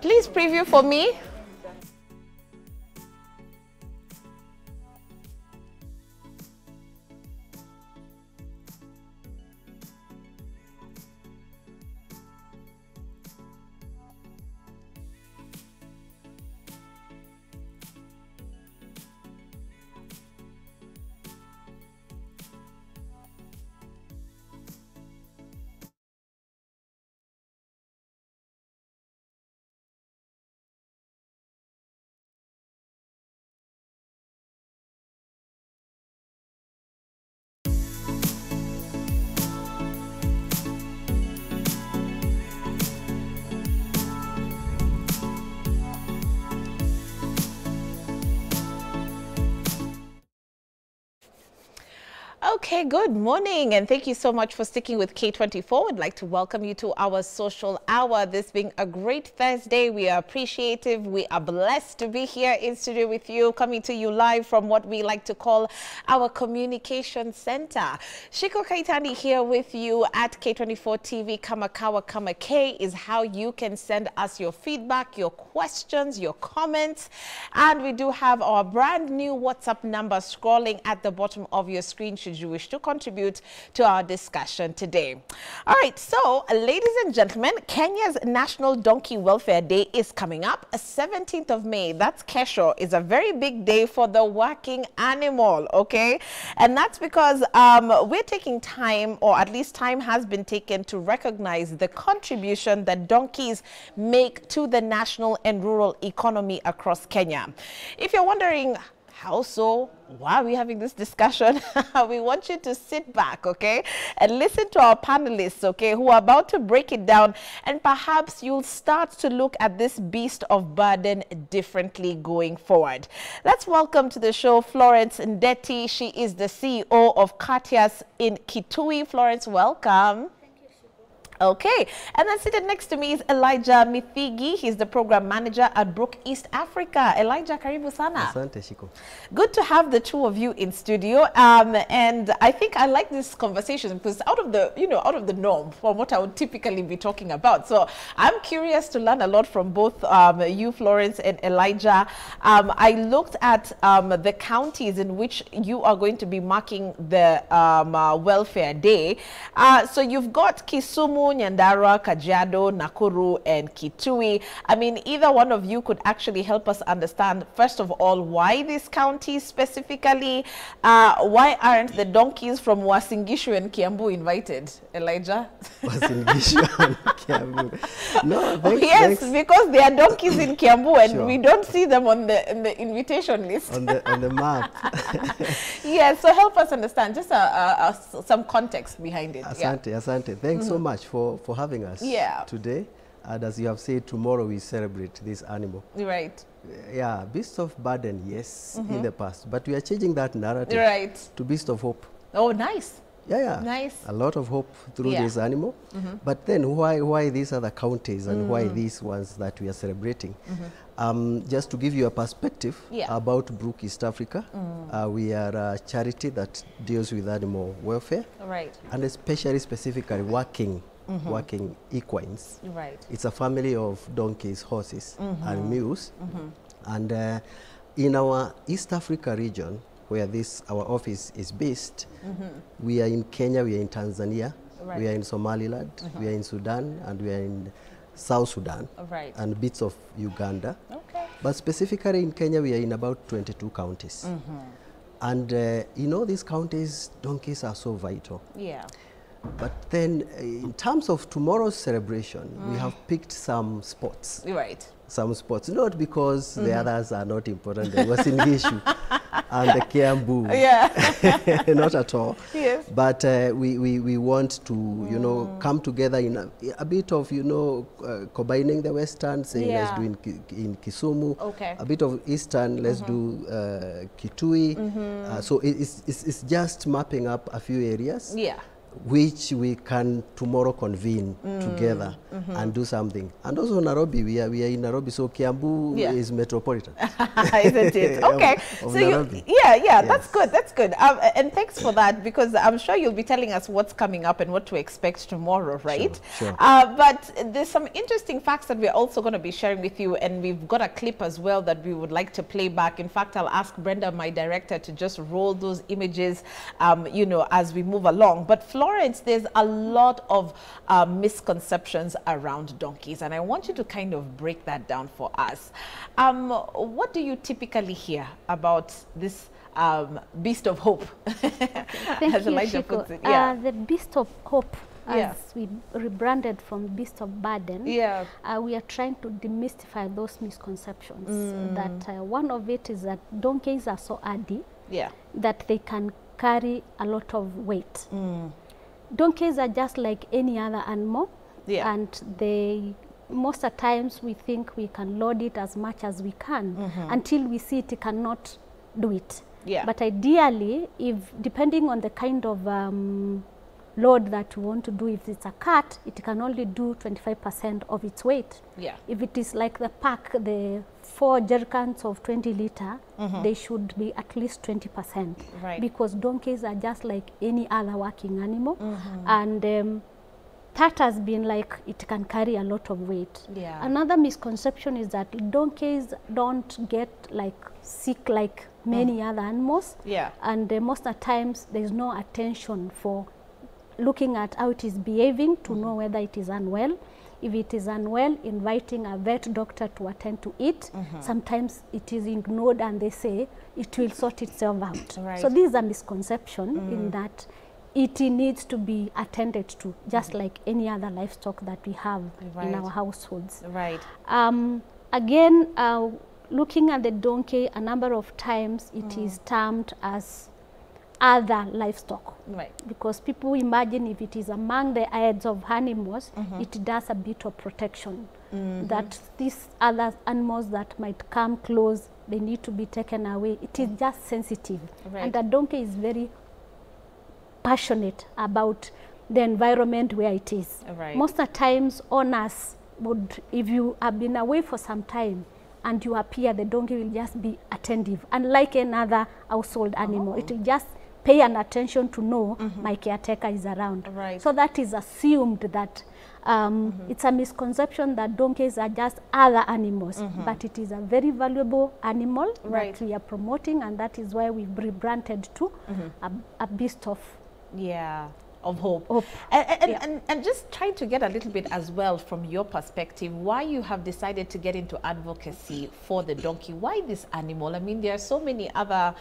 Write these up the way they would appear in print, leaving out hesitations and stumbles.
Please preview for me. Okay, good morning, and thank you so much for sticking with K24. I'd like to welcome you to our social hour. This being a great Thursday, we are appreciative. We are blessed to be here in studio with you, coming to you live from what we like to call our communication center. Shiko Kaitani here with you at K24 TV. Kamakawa Kamake is how you can send us your feedback, your questions, your comments, and we do have our brand new WhatsApp number scrolling at the bottom of your screen should you wish to contribute to our discussion today. All right, so ladies and gentlemen, Kenya's National Donkey Welfare Day is coming up, 17th of May. That's Kesho. Is a very big day for the working animal, okay? And that's because we're taking time, or at least time has been taken, to recognize the contribution that donkeys make to the national and rural economy across Kenya. If you're wondering, how so? Why are we having this discussion? We want you to sit back, okay, and listen to our panelists, okay, who are about to break it down, and perhaps you'll start to look at this beast of burden differently going forward. Let's welcome to the show Florence Ndeti. She is the CEO of Katias in Kitui. Florence, welcome. Okay, and then seated next to me is Elijah Mithigi. He's the program manager at Brook East Africa. Elijah, karibu sana. Asante, Shiko. Good to have the two of you in studio. And I think I like this conversation because out of the norm from what I would typically be talking about. So I'm curious to learn a lot from both you, Florence, and Elijah. I looked at the counties in which you are going to be marking the Welfare Day. So you've got Kisumu, Nyandarua, Kajiado, Nakuru, and Kitui. I mean, either one of you could actually help us understand, first of all, why these counties specifically. Why aren't the donkeys from Wasingishu and Kiambu invited? Elijah? Wasingishu and Kiambu. No, thanks, yes, thanks. Because there are donkeys in Kiambu and sure. we don't see them on the invitation list. On the map. Yes, so help us understand just some context behind it. Asante, asante. Thanks so much for having us today. And as you have said, tomorrow we celebrate this animal. Right. Yeah, beast of burden, yes, in the past. But we are changing that narrative to beast of hope. Oh, nice. Yeah. Nice. A lot of hope through this animal. But then why these other counties and why these ones that we are celebrating? Just to give you a perspective about Brook East Africa, we are a charity that deals with animal welfare. Right. And especially specifically working equines. Right. It's a family of donkeys, horses, and mules. And in our East Africa region, where our office is based, we are in Kenya, we are in Tanzania, we are in Somaliland, we are in Sudan, and we are in South Sudan, and bits of Uganda. Okay. But specifically in Kenya, we are in about 22 counties. And in all these counties, donkeys are so vital. Yeah. But then in terms of tomorrow's celebration, we have picked some spots. Right. Some spots, not because the others are not important. There was an issue and the Kiambu. Yeah. Not at all. Yes. But we want to, come together in a bit of, combining the Western, saying let's do in Kisumu. Okay. A bit of Eastern, let's do Kitui. So it's just mapping up a few areas. Yeah. which we can tomorrow convene together and do something. And also Nairobi, we are in Nairobi, so Kiambu is metropolitan. Isn't it? Okay. Of So Nairobi. yes. That's good. That's good. And thanks for that, because I'm sure you'll be telling us what's coming up and what to expect tomorrow, right? Sure. But there's some interesting facts that we're also going to be sharing with you, and we've got a clip as well that we would like to play back. In fact, I'll ask Brenda, my director, to just roll those images, you know, as we move along. But Florence, there's a lot of misconceptions around donkeys, and I want you to kind of break that down for us. What do you typically hear about this beast of hope? Thank As you, Elijah Shiko. puts it. Yeah. The beast of hope, as we rebranded from beast of burden, we are trying to demystify those misconceptions. That one of it is that donkeys are so hardy that they can carry a lot of weight. Donkeys are just like any other animal, and they, most of the times we think we can load it as much as we can until we see it cannot do it. But ideally, if depending on the kind of load that you want to do, if it's a cart, it can only do 25% of its weight. If it is like the pack, the 4 jerrycans of 20 liter, they should be at least 20%. Because donkeys are just like any other working animal. And that has been like, it can carry a lot of weight. Another misconception is that donkeys don't get like sick like many other animals. And most of the times there's no attention for looking at how it is behaving to know whether it is unwell. If it is unwell, inviting a vet doctor to attend to it. Sometimes it is ignored and they say it will sort itself out. So this is a misconception in that it needs to be attended to, just like any other livestock that we have in our households. Again, looking at the donkey, a number of times it is termed as other livestock, because people imagine if it is among the herds of animals, it does a bit of protection, that these other animals that might come close, they need to be taken away. It is just sensitive, and the donkey is very passionate about the environment where it is. Most of the times owners would, if you have been away for some time and you appear, the donkey will just be attentive, unlike another household animal. It will just pay an attention to know my caretaker is around. So that is assumed that it's a misconception that donkeys are just other animals, but it is a very valuable animal that we are promoting, and that is why we've rebranded to a beast of of hope. And just trying to get a little bit as well from your perspective, why you have decided to get into advocacy for the donkey. Why this animal? I mean, there are so many other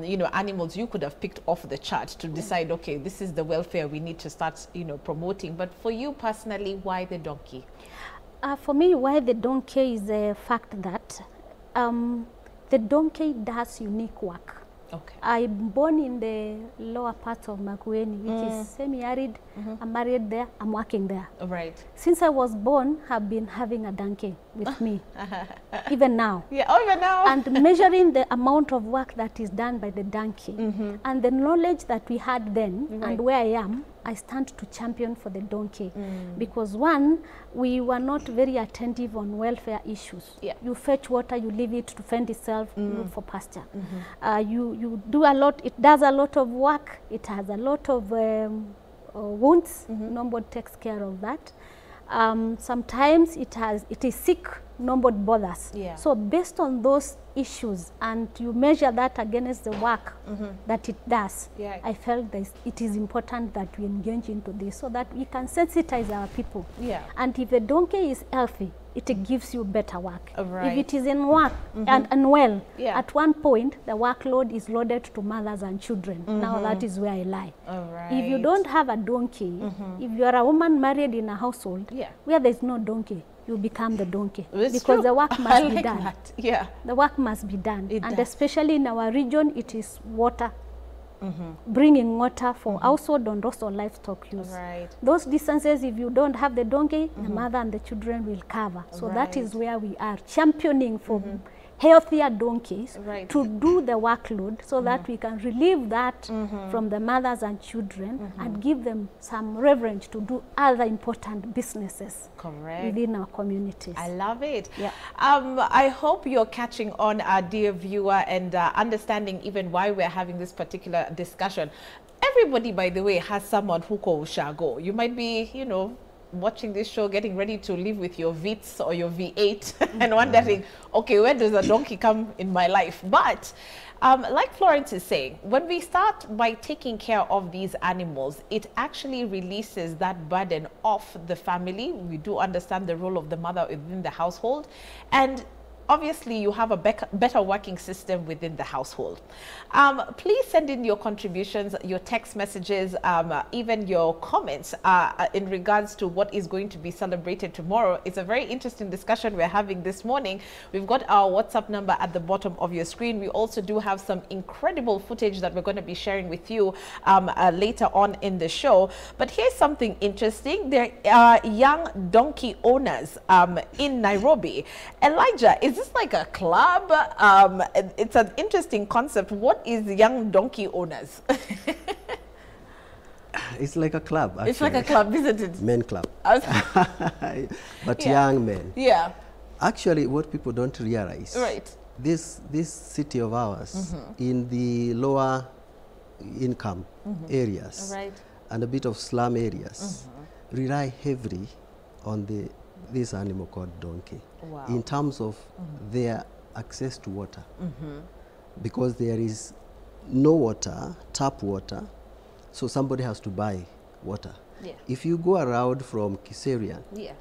you know, animals you could have picked off the chart to decide, okay, this is the welfare we need to start, you know, promoting. But for you personally, why the donkey? For me, why the donkey is the fact that the donkey does unique work. I'm born in the lower parts of Makueni, which is semi-arid. I'm married there, I'm working there. Since I was born, I've been having a donkey with me, even now. Even now. And measuring the amount of work that is done by the donkey, and the knowledge that we had then, and where I am, I stand to champion for the donkey. Because one, we were not very attentive on welfare issues. You fetch water, you leave it to fend itself, you look for pasture. You do a lot, it does a lot of work, it has a lot of wounds, nobody takes care of that. Sometimes it is sick, nobody bothers. So based on those issues, and you measure that against the work that it does, I felt that it is important that we engage into this so that we can sensitize our people. And if the donkey is healthy, it gives you better work. If it is in work and unwell, at one point the workload is loaded to mothers and children. Now that is where I lie. If you don't have a donkey, if you are a woman married in a household where there is no donkey, you become the donkey. Because the work must be done. The work must be done. And especially in our region, it is water. Bringing water for household and also livestock use. Those distances, if you don't have the donkey, the mother and the children will cover. So that is where we are championing for healthier donkeys right. to do the workload so that we can relieve that from the mothers and children and give them some leverage to do other important businesses within our communities. I love it. Yeah. I hope you're catching on, our dear viewer, and understanding even why we're having this particular discussion. Everybody, by the way, has someone who calls Shago. You might be, you know, watching this show, getting ready to live with your Vitz or your V8 and wondering, okay, where does a donkey come in my life? But like Florence is saying, when we start by taking care of these animals, it actually releases that burden off the family. We do understand the role of the mother within the household, and obviously you have a better working system within the household. Please send in your contributions, your text messages, even your comments in regards to what is going to be celebrated tomorrow. It's a very interesting discussion we're having this morning. We've got our WhatsApp number at the bottom of your screen. We also do have some incredible footage that we're going to be sharing with you later on in the show. But here's something interesting. There are young donkey owners in Nairobi. Elijah, is this like a club? It's an interesting concept. What is young donkey owners? It's like a club, actually. It's like a club, isn't it? Men club. But yeah. young men. Yeah. Actually, what people don't realize, right. this city of ours, in the lower income areas, right, and a bit of slum areas, rely heavily on this animal called donkey. Wow. In terms of their access to water. Because there is no water, tap water, so somebody has to buy water. Yeah. If you go around from Kiserian, yeah,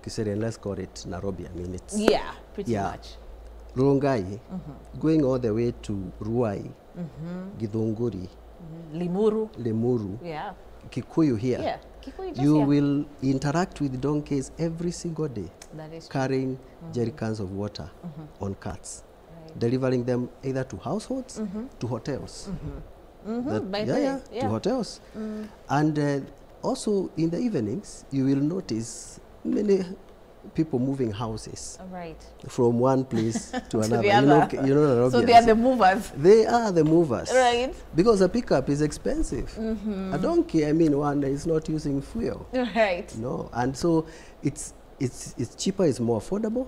Kiserian, let's call it Nairobi, I mean it's... Yeah, pretty much. Rongai, going all the way to Ruai, Githunguri, Limuru, yeah, Kikuyu here. Yeah. Kikuyu You here. will interact with donkeys every single day, that is carrying jerry cans of water on carts, right, delivering them either to households, to hotels. To hotels. And also in the evenings, you will notice many people moving houses right, from one place to another. the other. You know so they are the movers. They are the movers. Right. Because a pickup is expensive. A donkey, I mean, one is not using fuel. Right. No, and so it's cheaper, it's more affordable,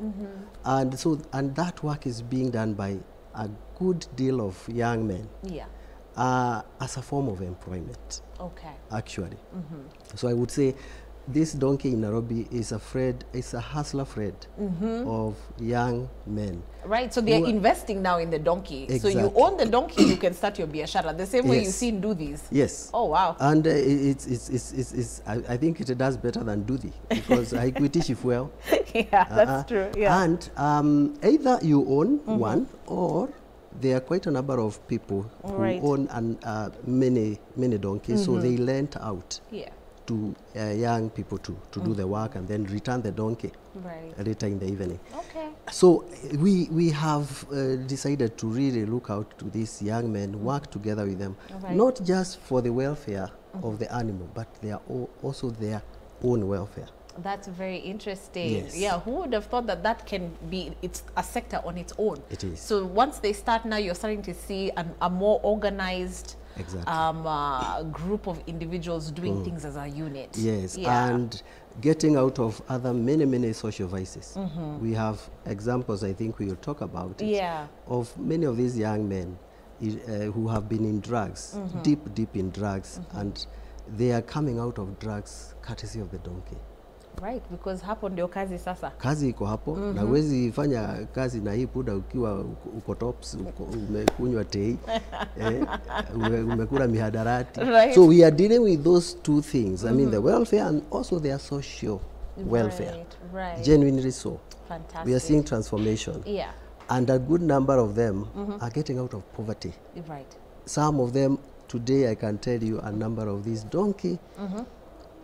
and that work is being done by a good deal of young men. Yeah. As a form of employment. Okay. Actually. So I would say this donkey in Nairobi is a hustler friend of young men. Right, so they're investing now in the donkey. Exactly. So you own the donkey, you can start your biashara, the same way you see Ndudhis. Yes. Oh, wow. And I think it does better than Ndudhi, because I equity well. Yeah, that's true. Yeah. And either you own one, or there are quite a number of people who own many donkeys, so they lent out to young people to do the work and then return the donkey later in the evening. Okay. So we have decided to really look out to these young men, work together with them, not just for the welfare of the animal, but they are also their own welfare. That's very interesting. Yes. Yeah, who would have thought that that can be, it's a sector on its own. It is. So once they start now, you're starting to see a more organized group of individuals doing things as a unit. Yes, and getting out of other many social vices. We have examples, I think we will talk about it, of many of these young men who have been in drugs, deep in drugs, and they are coming out of drugs courtesy of the donkey. Right, because hapo ndio kazi sasa. Kazi iko hapo, na huwezi fanya kazi na hii puda ukiwa uko tops, umekunywa tei, umekula mihadarati. So we are dealing with those two things. I mean the welfare and also their social welfare. Genuinely so. Fantastic. We are seeing transformation. Yeah. And a good number of them are getting out of poverty. Right. Some of them, today I can tell you a number of these donkey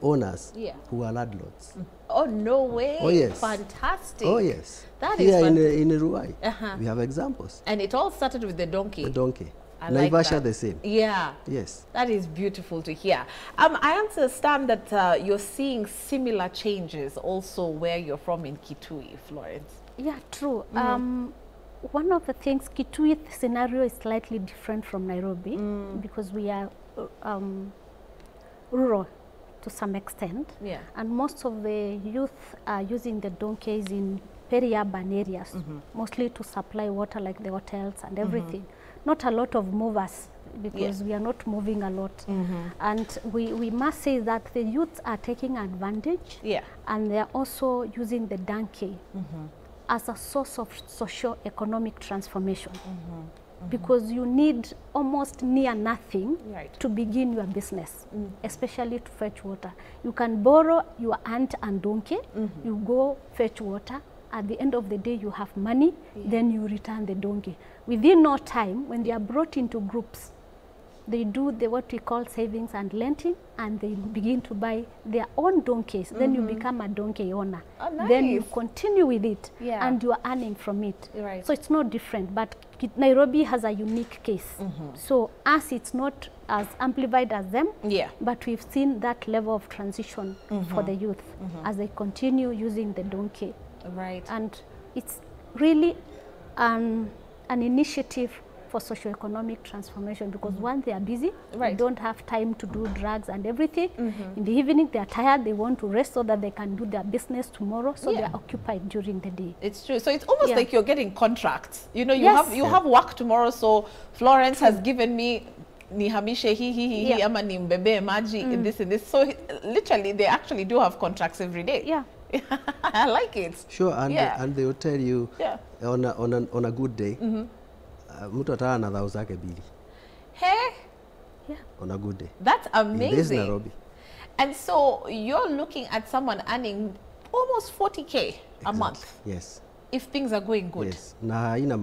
owners who are landlords. Oh, no way. Oh, yes. Fantastic. Oh, yes. That Here is in Ruai, we have examples. And it all started with the donkey. The donkey. Like Naivasha the same. Yeah. Yes. That is beautiful to hear. I understand that you're seeing similar changes also where you're from in Kitui, Florence. Yeah, true. one of the things, Kitui scenario is slightly different from Nairobi because we are rural to some extent. Yeah. And most of the youth are using the donkeys in peri-urban areas, mostly to supply water like the hotels and everything. Not a lot of movers because we are not moving a lot. And we must say that the youths are taking advantage and they are also using the donkey as a source of socio-economic transformation. Because you need almost near nothing to begin your business, especially to fetch water. You can borrow your ant and donkey, you go fetch water. At the end of the day, you have money, then you return the donkey. Within no time, when they are brought into groups, they do what we call savings and lending, and they begin to buy their own donkeys. Then you become a donkey owner. Oh, nice. Then you continue with it, and you are earning from it. So it's not different, but Nairobi has a unique case. So us, it's not as amplified as them, but we've seen that level of transition for the youth as they continue using the donkey. And it's really an initiative for socioeconomic transformation because one, they are busy, they don't have time to do drugs and everything. In the evening, they are tired, they want to rest so that they can do their business tomorrow, so they are occupied during the day. It's true. So it's almost like you're getting contracts. You know, you have work tomorrow, so Florence has given me nihamishe hii ama nimbebe maji in this and this. So literally, they actually do have contracts every day. I like it. Sure, and they will tell you on a good day, mtu atala na dhao zake bili. Hey, on a good day. That's amazing. This is Nairobi. And so you're looking at someone earning almost 40K a month. Yes. If things are going good. Yes. Na haina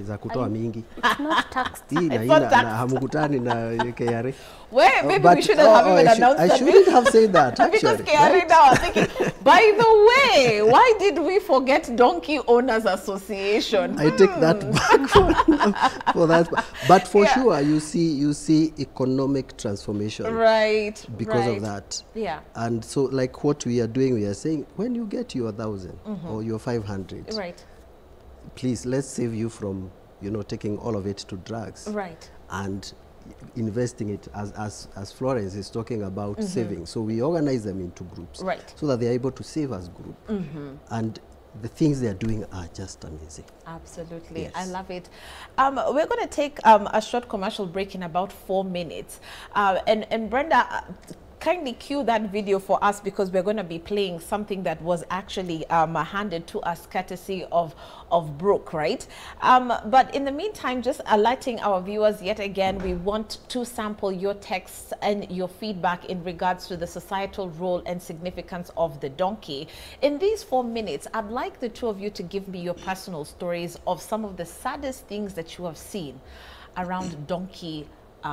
za kutoa mingi. It's not taxed. It's not taxed. Na hamukutani na KRA. Well, maybe we shouldn't have even announced that. I shouldn't have said that, actually. Because KRA now, I'm thinking, by the way, why did we forget Donkey Owners Association? I take that back for that. But for sure, you see economic transformation. Because of that. And so, like what we are doing, we are saying, when you get your 1,000 or your 500, please, let's save you from, taking all of it to drugs. And investing it as Florence is talking about saving. So we organize them into groups so that they're able to save as group. And the things they're doing are just amazing. Absolutely. Yes. I love it. We're going to take a short commercial break in about 4 minutes. And Brenda, kindly cue that video for us because we're going to be playing something that was actually handed to us courtesy of Brooke, right? But in the meantime, just alerting our viewers yet again, we want to sample your texts and your feedback in regards to the societal role and significance of the donkey. In these 4 minutes, I'd like the two of you to give me your personal stories of some of the saddest things that you have seen around donkey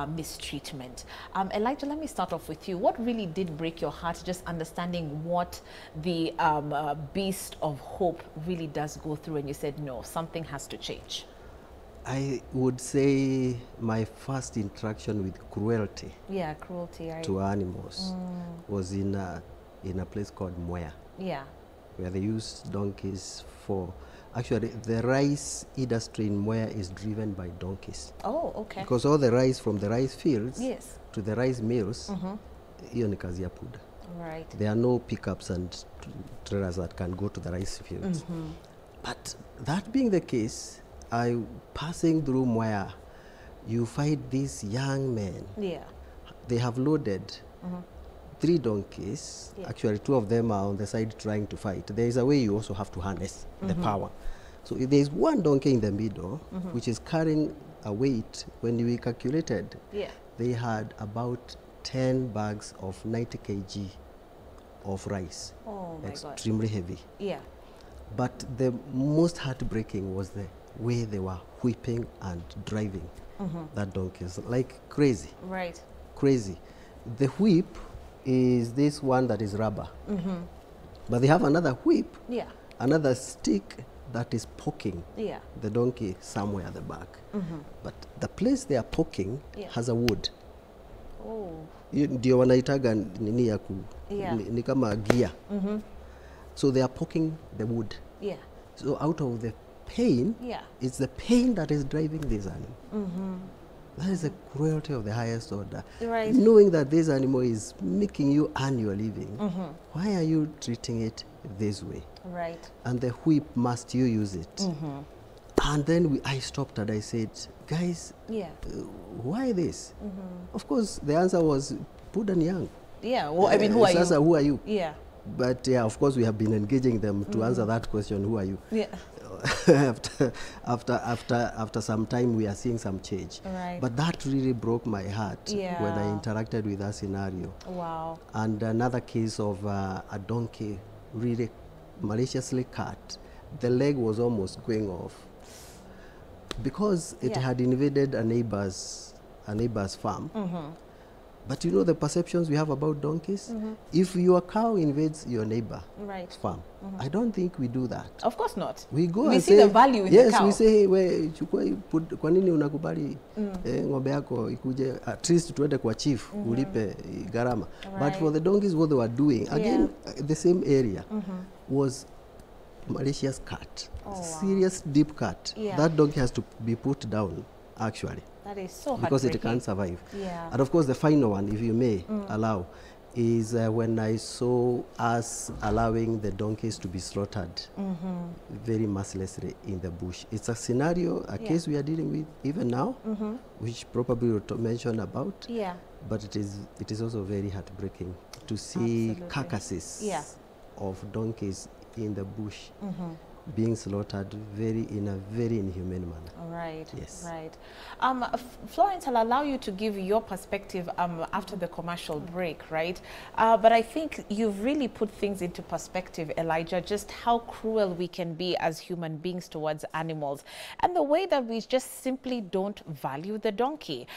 mistreatment. Elijah, let me start off with you. What really did break your heart, just understanding what the beast of hope really does go through and you said, no, something has to change? I would say my first interaction with cruelty, to animals was in a place called Mwea, where they use donkeys for. Actually, the rice industry in Mwea is driven by donkeys. Oh, okay. Because all the rice from the rice fields to the rice mills, hiyo ni kazi ya puda. There are no pickups and trailers that can go to the rice fields. But that being the case, passing through Mwea, you find these young men. They have loaded 3 donkeys. Actually, 2 of them are on the side trying to fight. There is a way you also have to harness the power. So if there is one donkey in the middle, which is carrying a weight, when we calculated, they had about 10 bags of 90 kg of rice. Oh my God. Extremely heavy. But the most heartbreaking was the way they were whipping and driving that donkeys like crazy. Crazy. The whip is this one that is rubber. But they have another whip, another stick that is poking the donkey somewhere at the back. But the place they are poking has a wood. Ndio wanaitaga nini ya ni kama gear. So they are poking the wood. So out of the pain, yeah, it's the pain that is driving this animal. That is the cruelty of the highest order. Right. Knowing that this animal is making you earn your living, why are you treating it this way? Right. And the whip, must you use it? And then I stopped and I said, guys, why this? Of course, the answer was Pudan Young. Yeah, well, I mean, who are you? Who are you? Yeah. But yeah, of course, we have been engaging them to answer that question, who are you? Yeah. after some time, we are seeing some change. Right. But that really broke my heart when I interacted with that scenario. Wow. And another case of a donkey really maliciously cut. The leg was almost going off because it had invaded a neighbor's farm. But you know the perceptions we have about donkeys? If your cow invades your neighbor's farm, I don't think we do that. Of course not. We go we and see say, the value in the cow. Yes, we say, hey, we kwa nini unakubali ng'ombe yako ikuje, at least tuende kwa chief, ulipe gharama. But for the donkeys, what they were doing, again, the same area, was malicious cut. Serious deep cut. That donkey has to be put down, actually. That is so because it can't survive. Yeah. And of course, the final one, if you may allow, is when I saw us allowing the donkeys to be slaughtered very mercilessly in the bush. It's a scenario, a case we are dealing with even now, which probably we'll mention about. Yeah. But it is also very heartbreaking to see carcasses of donkeys in the bush being slaughtered in a very inhumane manner. Right. Yes. Right. Florence, I'll allow you to give your perspective after the commercial break, right? But I think you've really put things into perspective, Elijah, just how cruel we can be as human beings towards animals, and the way that we just simply don't value the donkey.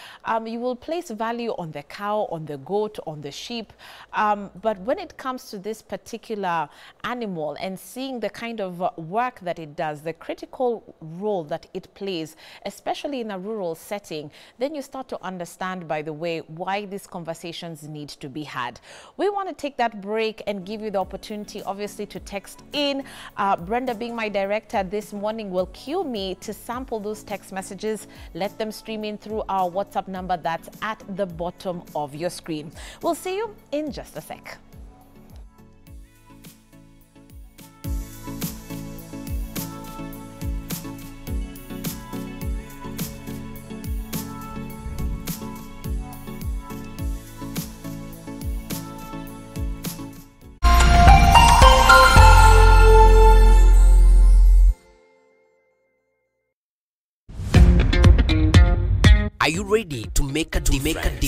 You will place value on the cow, on the goat, on the sheep, but when it comes to this particular animal and seeing the kind of work that it does, the critical role that it plays, especially in a rural setting, then you start to understand, by the way, why these conversations need to be had. We want to take that break and give you the opportunity, obviously, to text in. Brenda, being my director this morning, will cue me to sample those text messages. Let them stream in through our WhatsApp number that's at the bottom of your screen. We'll see you in just a sec. Are you ready to make a difference?